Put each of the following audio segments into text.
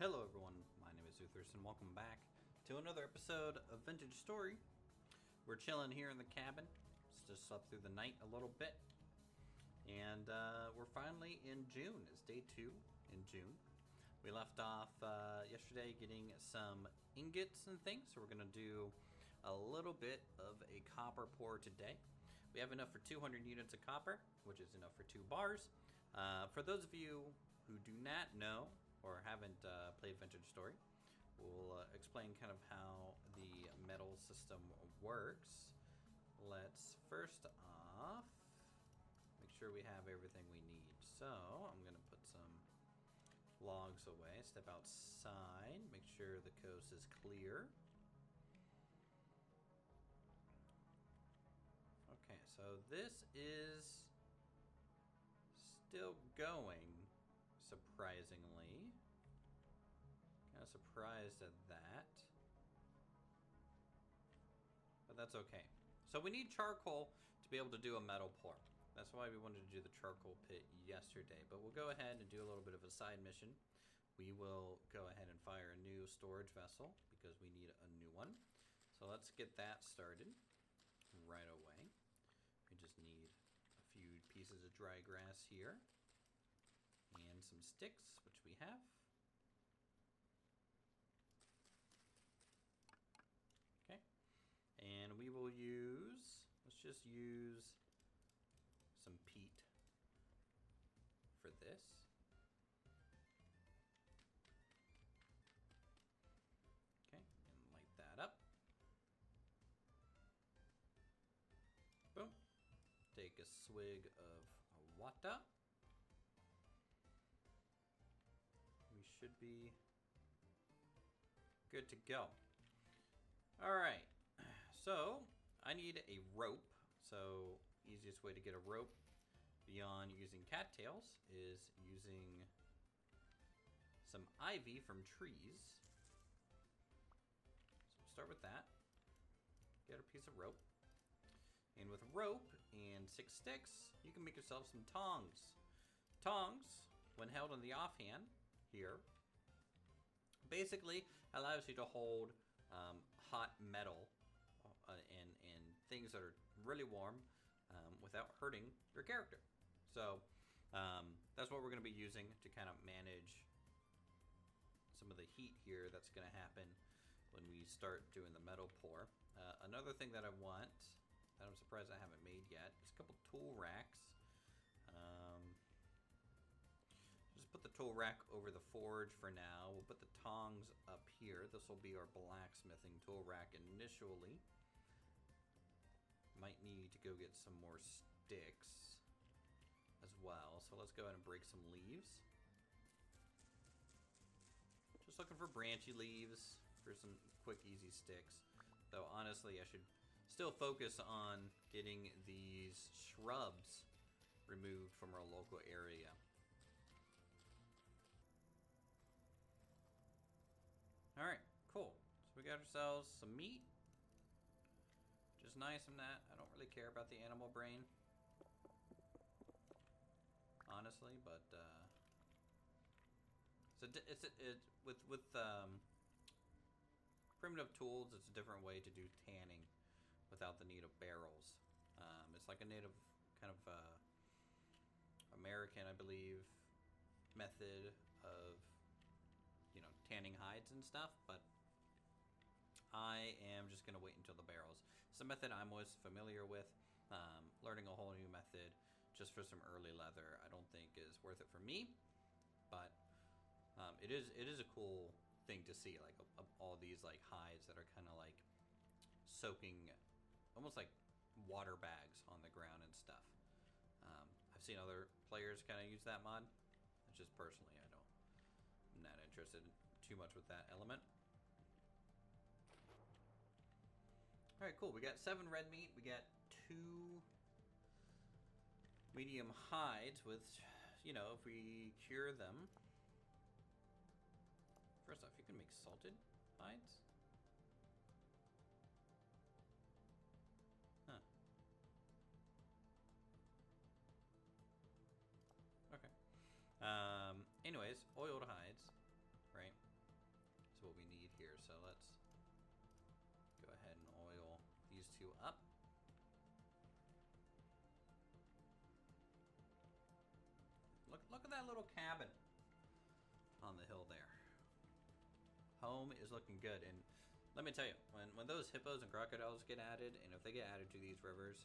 Hello everyone, my name is Uthris and welcome back to another episode of Vintage Story. We're chilling here in the cabin, just slept through the night a little bit, and we're finally in June. It's day 2 in June. We left off yesterday getting some ingots and things, so we're going to do a little bit of a copper pour today. We have enough for 200 units of copper, which is enough for 2 bars. For those of you who do not know or haven't played Vintage Story, we'll explain kind of how the metal system works. Let's first off make sure we have everything we need. So I'm gonna put some logs away, step outside, make sure the coast is clear. Okay, so this is still going, surprisingly. Kind of surprised at that, but that's okay. So we need charcoal to be able to do a metal pour. That's why we wanted to do the charcoal pit yesterday, but we'll go ahead and do a little bit of a side mission. We will go ahead and fire a new storage vessel because we need a new one. So let's get that started right away. We just need a few pieces of dry grass here and some sticks, which we have. Okay, and we will use, let's just use some peat for this. Okay, and light that up. Boom. Take a swig of water. We should be good to go. All right, so I need a rope. So easiest way to get a rope beyond using cattails is using some ivy from trees. So we'll start with that. Get a piece of rope. And with rope and 6 sticks, you can make yourself some tongs. Tongs, when held in the offhand here, basically allows you to hold hot metal and things that are really warm without hurting your character. So that's what we're going to be using to kind of manage some of the heat here that's going to happen when we start doing the metal pour. Another thing that I want that I'm surprised I haven't made yet is a couple tool racks. Just put the tool rack over the forge for now. We'll put the tongs up here. This will be our blacksmithing tool rack initially. Might need to go get some more sticks as well. So let's go ahead and break some leaves. Just looking for branchy leaves for some quick, easy sticks. Though honestly, I should still focus on getting these shrubs removed from our local area. All right, cool. So we got ourselves some meat. Just nice and that. I don't really care about the animal brain, honestly, but with primitive tools, it's a different way to do tanning without the need of barrels. It's like a native kind of American, I believe, method of, you know, tanning hides and stuff, but I am just going to wait until the barrels. It's a method I'm always familiar with. Learning a whole new method just for some early leather I don't think is worth it for me, but it is a cool thing to see, like all these like hides that are kind of like soaking almost like water bags on the ground and stuff. I've seen other players kind of use that mod. It's just personally I'm not interested too much with that element. All right, cool. We got 7 red meat. We got 2 medium hides, with, you know, if we cure them. First off, you can make salted hides. Huh. Okay. Anyways, oiled hides, right? 2 up. Look at that little cabin on the hill there. Home is looking good, and let me tell you, when those hippos and crocodiles get added, and if they get added to these rivers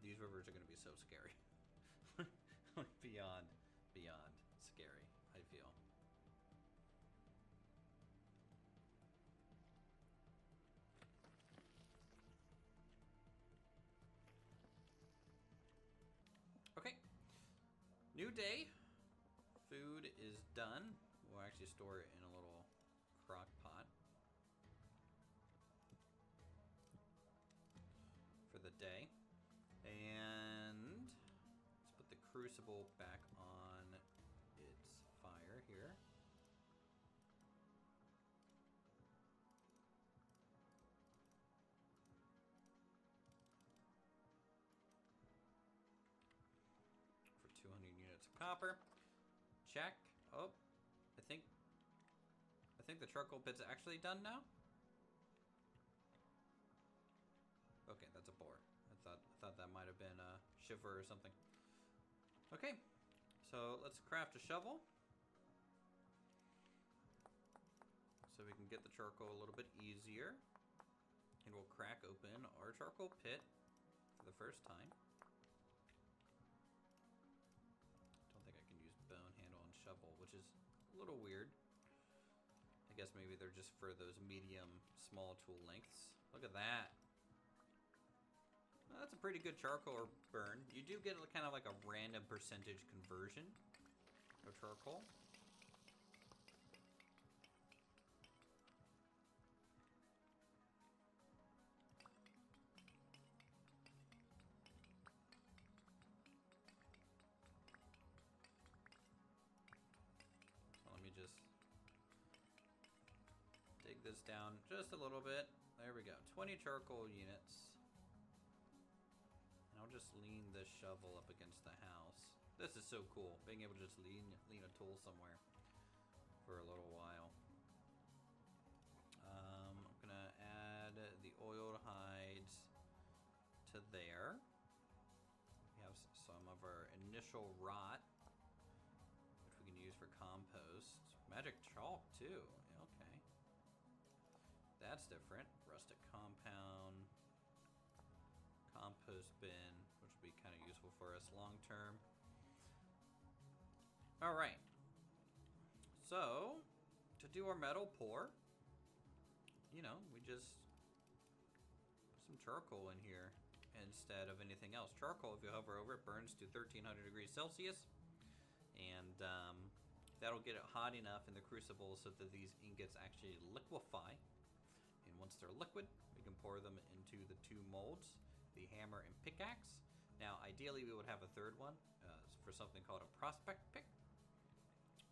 are going to be so scary. beyond scary, I feel. Okay, new day. Food is done. We'll actually store it in a little crock pot for the day. And let's put the crucible back on its fire here. For 200 units of copper. Check. Oh, I think the charcoal pit's actually done now. Okay, that's a boar. I thought that might have been a shiver or something. Okay, so let's craft a shovel so we can get the charcoal a little bit easier, and we'll crack open our charcoal pit for the first time. Don't think I can use bone handle and shovel, which is a little weird. I guess maybe they're just for those medium small tool lengths. Look at that. Well, that's a pretty good charcoal burn. You do get kind of like a random percentage conversion of charcoal. So let me just dig this down just a little bit. There we go. 20 charcoal units. And I'll just lean this shovel up against the house. This is so cool, being able to just lean a tool somewhere for a little while. I'm gonna add the oiled hides to there. We have some of our initial rot, which we can use for compost. Magic chalk too. Okay. That's different. Rustic compound. Compost bin, which will be kind of useful for us long term. All right. So, to do our metal pour, we just put some charcoal in here instead of anything else. Charcoal, if you hover over it, burns to 1300 degrees Celsius, and that'll get it hot enough in the crucible so that these ingots actually liquefy. And once they're liquid, we can pour them into the 2 molds, the hammer and pickaxe. Now, ideally, we would have a third one for something called a prospect pick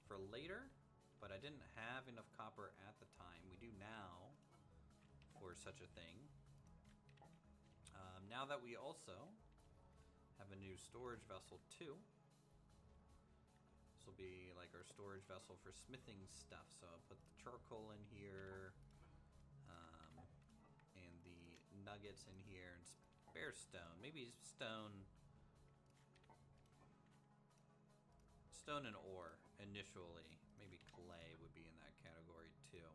for later, but I didn't have enough copper at the time. We do now for such a thing. Now that we also have a new storage vessel too, this will be like our storage vessel for smithing stuff. So I'll put the charcoal in here, and the nuggets in here, and spare stone. Maybe stone and ore initially. Maybe clay would be in that category too.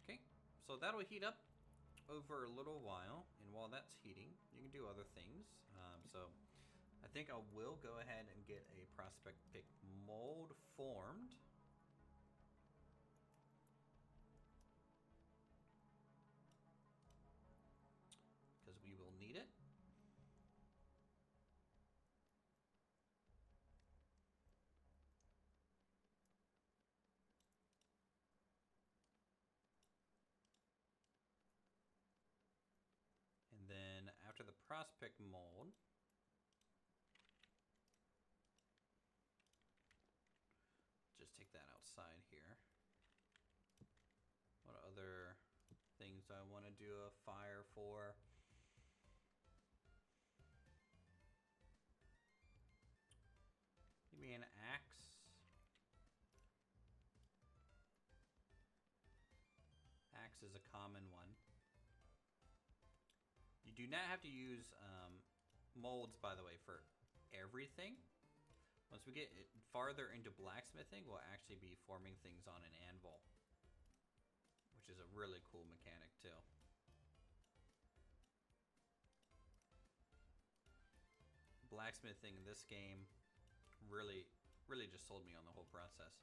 Okay, so that'll heat up over a little while, and while that's heating, you can do other things. So I think I will go ahead and get a prospect pick mold formed. Because we will need it. And then after the prospect mold, just take that outside here. What other things do I want to do a fire for? Give me an axe. Axe is a common one. You do not have to use molds, by the way, for everything. Once we get farther into blacksmithing, we'll actually be forming things on an anvil, which is a really cool mechanic too. Blacksmithing in this game really just sold me on the whole process.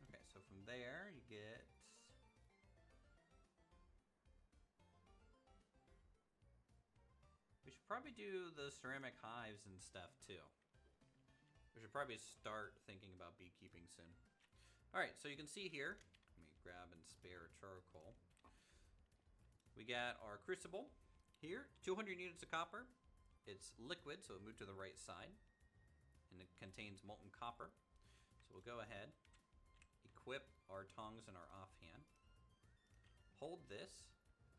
Okay, so from there you get we should probably do the ceramic hives and stuff too. We should probably start thinking about beekeeping soon. Alright, so you can see here, let me grab and spare charcoal. We got our crucible here, 200 units of copper. It's liquid, so it moved to the right side. And it contains molten copper. So we'll go ahead, equip our tongs and our offhand. Hold this.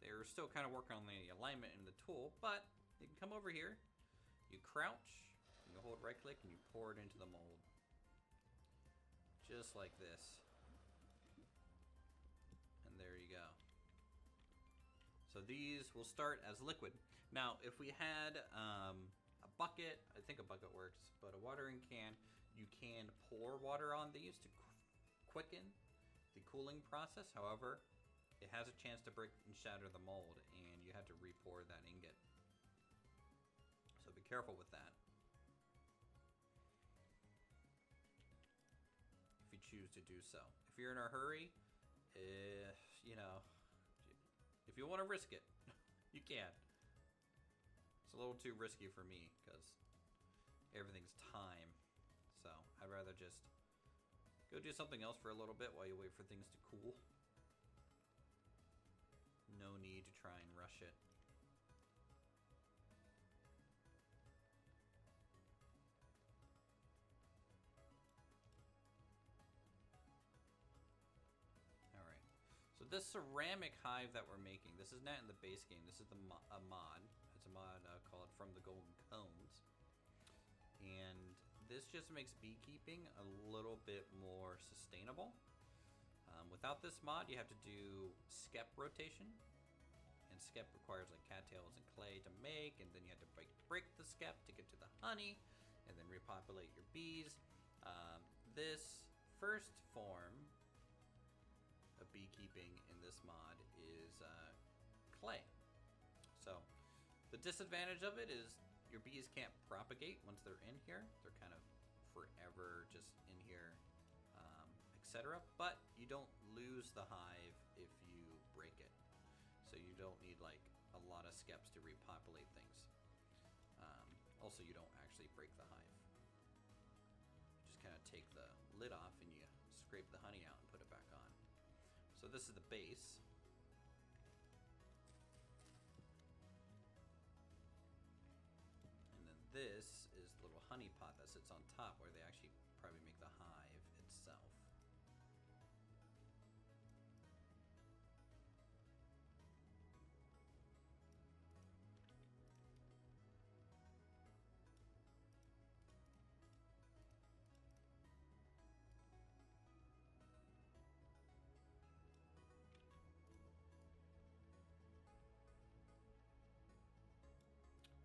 They're still kind of working on the alignment in the tool, but you can come over here, you crouch, and you hold right click and you pour it into the mold. Just like this. And there you go. So these will start as liquid. Now, if we had a bucket, I think a bucket works, but a watering can, you can pour water on these to quicken the cooling process. However, it has a chance to break and shatter the mold, and you have to re-pour that ingot. So be careful with that. If you choose to do so. If you're in a hurry, you know, if you want to risk it, you can. It's a little too risky for me because everything's time. So I'd rather just go do something else for a little bit while you wait for things to cool. No need to try and rush it. Alright. So this ceramic hive that we're making, this is not in the base game. This is a mod. It's a mod called From the Golden Cones. And this just makes beekeeping a little bit more sustainable. Without this mod, you have to do skep rotation. And skep requires like cattails and clay to make, and then you have to break the skep to get to the honey, and then repopulate your bees. This first form of beekeeping in this mod is clay. So the disadvantage of it is your bees can't propagate once they're in here. They're kind of forever just in here, etc. But you don't lose the hive if you break it. So you don't need like a lot of skeps to repopulate things. Also, you don't actually break the hive. You just kind of take the lid off and you scrape the honey out and put it back on. So this is the base. And then this is the little honey pot that sits on top where they actually probably make the hive itself.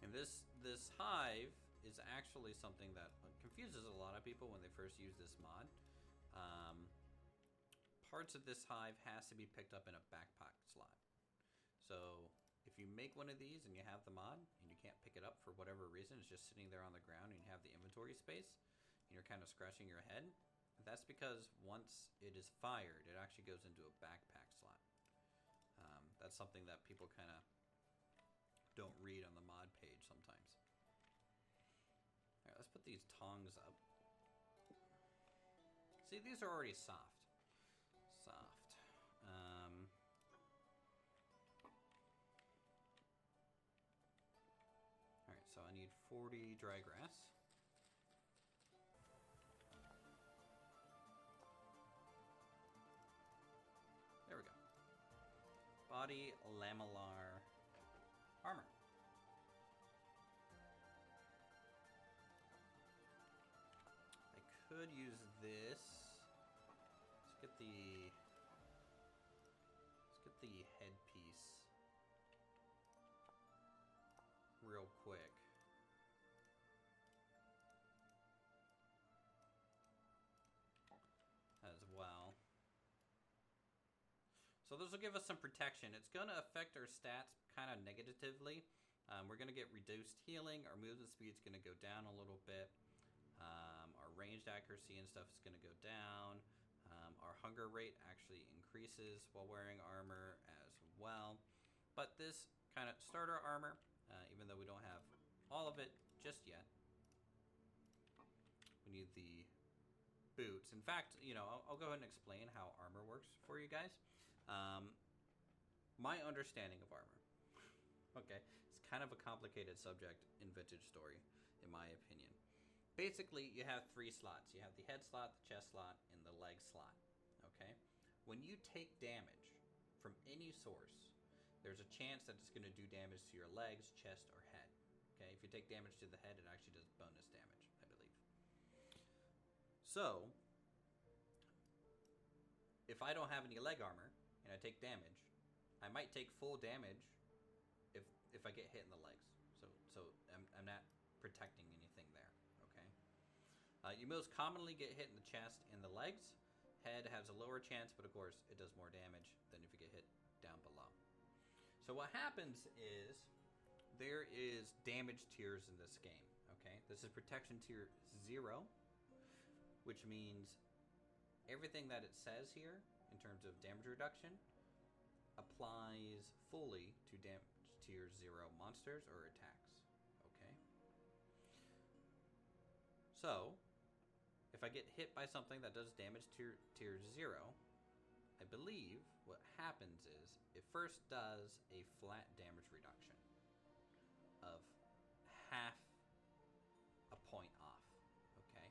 And this hive is actually something that confuses a lot of people when they first use this mod. Parts of this hive has to be picked up in a backpack slot. So if you make one of these and you have the mod and you can't pick it up for whatever reason, it's just sitting there on the ground and you have the inventory space and you're kind of scratching your head, that's because once it is fired, it actually goes into a backpack slot. That's something that people kind of don't read on the mod page sometimes. Alright, let's put these tongs up. See, these are already soft. Alright, so I need 40 dry grass. There we go. Body lamellar armor. I could use this. Let's get the headpiece. quick. As well. So this will give us some protection. It's going to affect our stats kind of negatively. We're going to get reduced healing. Our movement speed is going to go down a little bit. Our ranged accuracy and stuff is going to go down. Our hunger rate actually increases while wearing armor as well. But this kind of starter armor, even though we don't have all of it just yet, we need the boots. In fact, you know, I'll go ahead and explain how armor works for you guys. My understanding of armor, okay, it's kind of a complicated subject in Vintage Story, in my opinion. Basically, you have 3 slots. You have the head slot, the chest slot, and the leg slot, okay? When you take damage from any source, there's a chance that it's going to do damage to your legs, chest, or head, okay? If you take damage to the head, it actually does bonus damage, I believe. So, if I don't have any leg armor, and I take damage, I might take full damage if I get hit in the legs. So I'm not protecting anything there, okay? You most commonly get hit in the chest and the legs. Head has a lower chance, but of course it does more damage than if you get hit down below. So what happens is there is damage tiers in this game, okay? This is protection tier 0, which means everything that it says here in terms of damage reduction applies fully to damage tier 0 monsters or attacks, okay? So, if I get hit by something that does damage tier 0, I believe what happens is it first does a flat damage reduction of half a point off, okay?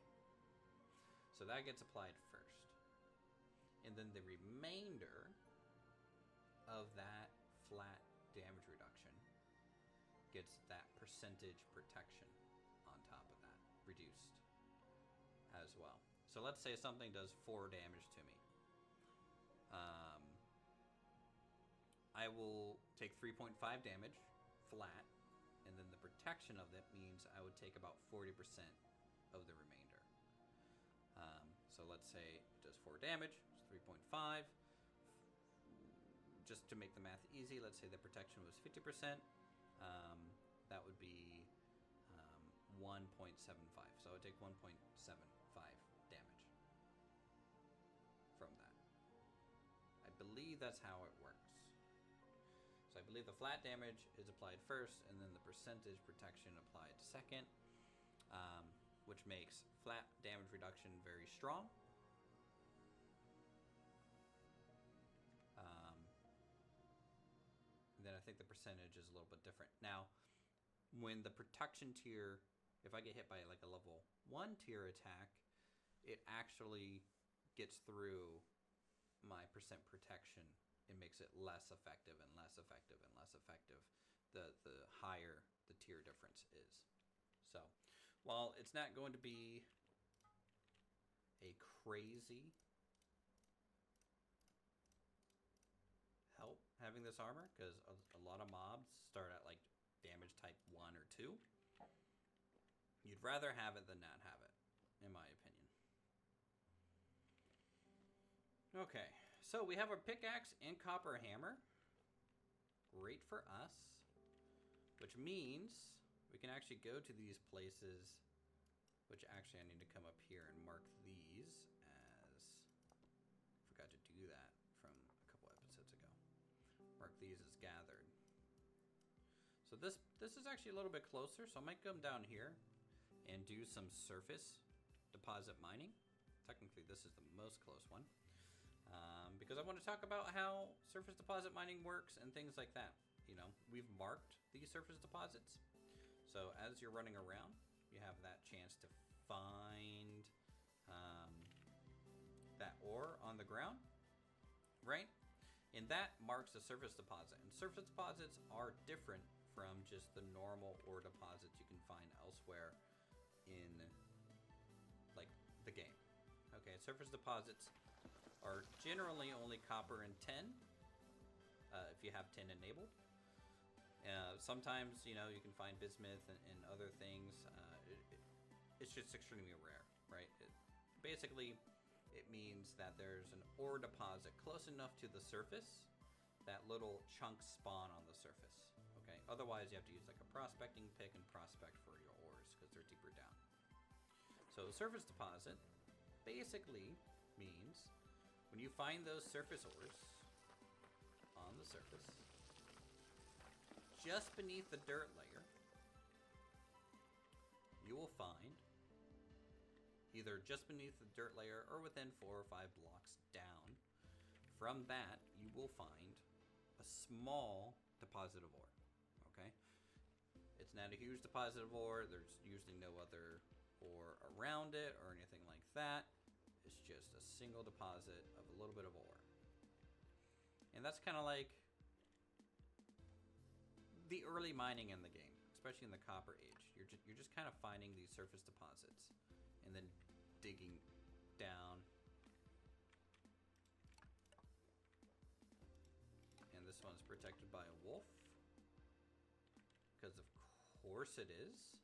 So that gets applied first. And then the remainder of that flat damage reduction gets that percentage protection on top of that, reduced as well. So let's say something does 4 damage to me. I will take 3.5 damage flat, and then the protection of that means I would take about 40% of the remainder. So let's say it does 4 damage, it's 3.5. Just to make the math easy, let's say the protection was 50%. That would be 1.75. So I would take 1.75 damage from that. I believe that's how it works. So I believe the flat damage is applied first, and then the percentage protection applied second, which makes flat damage reduction very strong. Then I think the percentage is a little bit different. Now, when the protection tier, if I get hit by like a level 1 tier attack, it actually gets through my percent protection and makes it less effective and less effective and less effective the higher the tier difference is. So, while it's not going to be a crazy help having this armor, because a lot of mobs start at like damage type 1 or 2. You'd rather have it than not have it, in my opinion. Okay, so we have our pickaxe and copper hammer. Great for us, which means we can actually go to these places, which actually I need to come up here and mark these as, forgot to do that from a couple episodes ago. Mark these as gathered. So this is actually a little bit closer, so I might come down here and do some surface deposit mining. Technically, this is the most close one, because I want to talk about how surface deposit mining works and things like that. You know, we've marked these surface deposits, so as you're running around, you have that chance to find that ore on the ground, right? And that marks a surface deposit. And surface deposits are different from just the normal ore deposits you can find elsewhere in like the game. Okay, surface deposits are generally only copper and tin, if you have tin enabled. Sometimes, you know, you can find bismuth and other things. It's just extremely rare, right? Basically, it means that there's an ore deposit close enough to the surface that little chunks spawn on the surface. Okay. Otherwise, you have to use like a prospecting pick and prospect for your ores because they're deeper down. So surface deposit basically means when you find those surface ores on the surface, just beneath the dirt layer, you will find either just beneath the dirt layer or within 4 or 5 blocks down. From that, you will find a small deposit of ore. Okay? It's not a huge deposit of ore. There's usually no other ore around it or anything like that. It's just a single deposit of a little bit of ore. And that's kind of like the early mining in the game, especially in the Copper Age. You're just kind of finding these surface deposits and then digging down. And this one's protected by a wolf, because of course it is.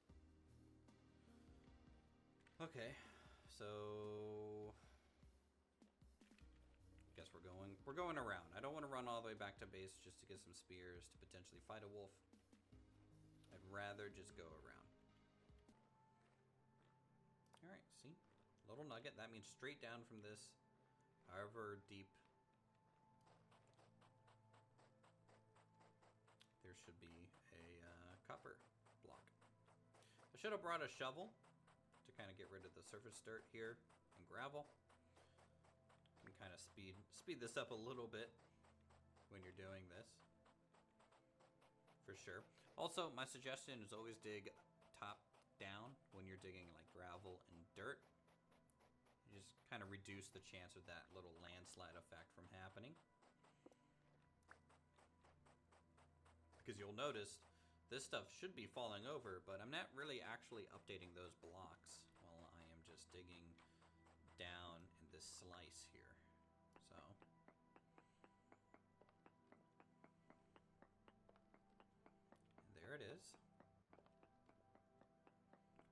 Okay, so I guess we're going around. I don't want to run all the way back to base just to get some spears to potentially fight a wolf. I'd rather just go around. All right, see, little nugget. That means straight down from this, however deep. There should be a copper block. I should have brought a shovel to kind of get rid of the surface dirt here and gravel. You can kind of speed this up a little bit when you're doing this, for sure. Also, my suggestion is always dig top down when you're digging like gravel and dirt. You just kind of reduce the chance of that little landslide effect from happening. Because you'll notice this stuff should be falling over, but I'm not really actually updating those blocks while I am just digging down in this slice here. So there it is.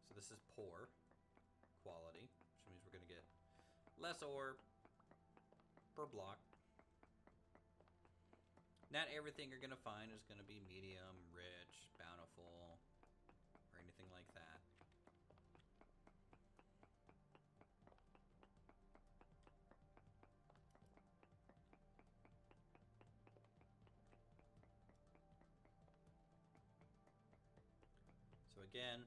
So this is poor quality, which means we're going to get less ore per block. Not everything you're going to find is going to be medium, rich, bountiful, or anything like that. So again,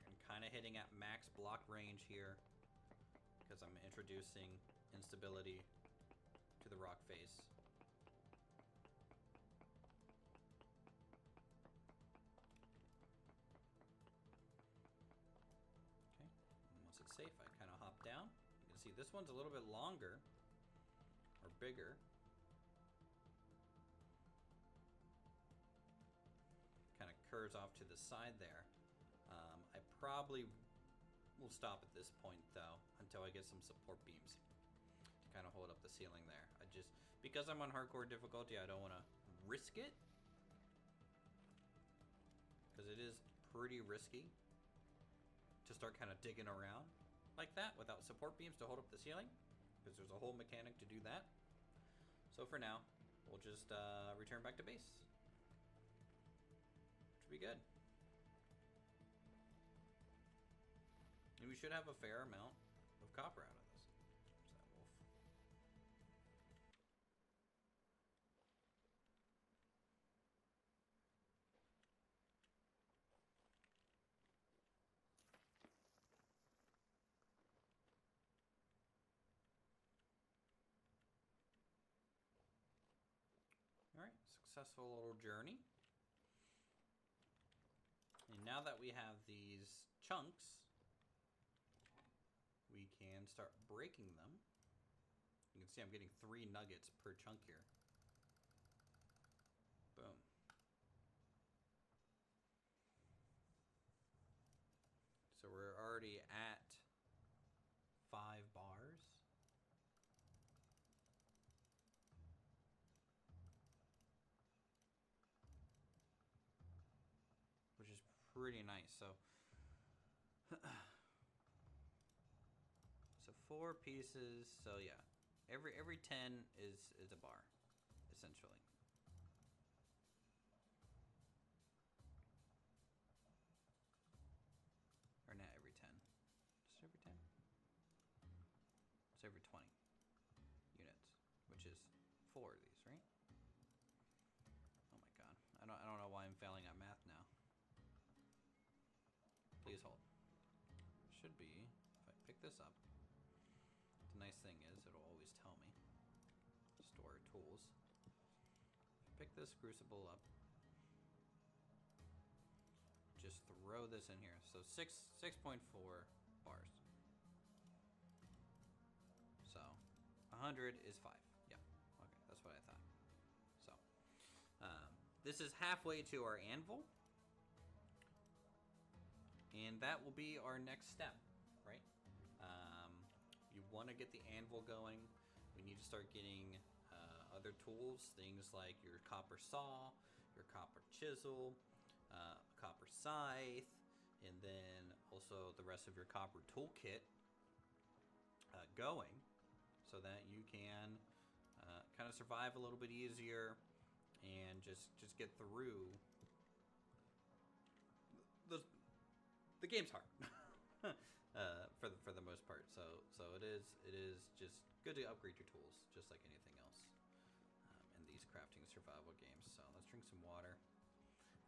I'm kind of hitting at max block range here because I'm introducing instability to the rock face. It's safe. I kind of hop down. You can see this one's a little bit longer or bigger. Kind of curves off to the side there. I probably will stop at this point though until I get some support beams to kind of hold up the ceiling there. Because I'm on hardcore difficulty, I don't want to risk it, because it is pretty risky to start kind of digging around like that without support beams to hold up the ceiling, because there's a whole mechanic to do that. So for now, we'll just return back to base. Should be good. And we should have a fair amount of copper out of this. There's that wolf. Alright, successful little journey. And now that we have these chunks, we can start breaking them. You can see I'm getting 3 nuggets per chunk here. Boom. So we're already at 5 bars. pretty nice. So, so 4 pieces. So yeah, every 10 is a bar, essentially. Or not every 10. Just every 10. It's every 20 units, which is 4 of these, right? Oh my god. I don't know why I'm failing at math now. Please hold. Should be, if I pick this up. The nice thing is it'll always tell me. Store tools. Pick this crucible up. Just throw this in here. So 6.4 bars. So 100 is 5. Yeah. Okay, that's what I thought. So this is halfway to our anvil. And that will be our next step, right? You want to get the anvil going. We need to start getting other tools, things like your copper saw, your copper chisel, copper scythe, and then also the rest of your copper toolkit going, so that you can kind of survive a little bit easier and just get through. The game's hard. For the most part, so it is just good to upgrade your tools, just like anything else in these crafting survival games. So let's drink some water.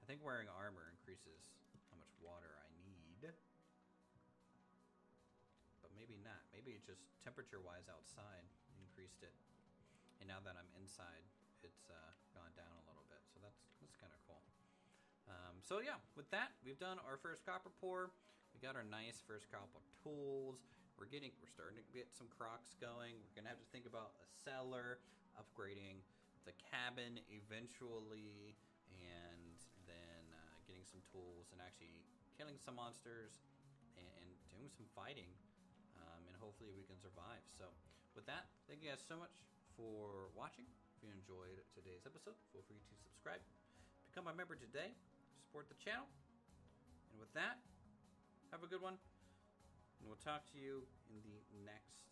I think wearing armor increases how much water I need, but maybe not. Maybe it just temperature-wise outside increased it, and now that I'm inside, it's gone down a little bit. So that's kind of cool. So yeah, with that, we've done our first copper pour. We got our nice first copper tools. We're starting to get some crocs going. We're gonna have to think about a cellar, upgrading the cabin eventually, and then getting some tools and actually killing some monsters and doing some fighting. And hopefully we can survive. So with that, thank you guys so much for watching. If you enjoyed today's episode, feel free to subscribe, become a member today, support the channel. And with that, have a good one, and we'll talk to you in the next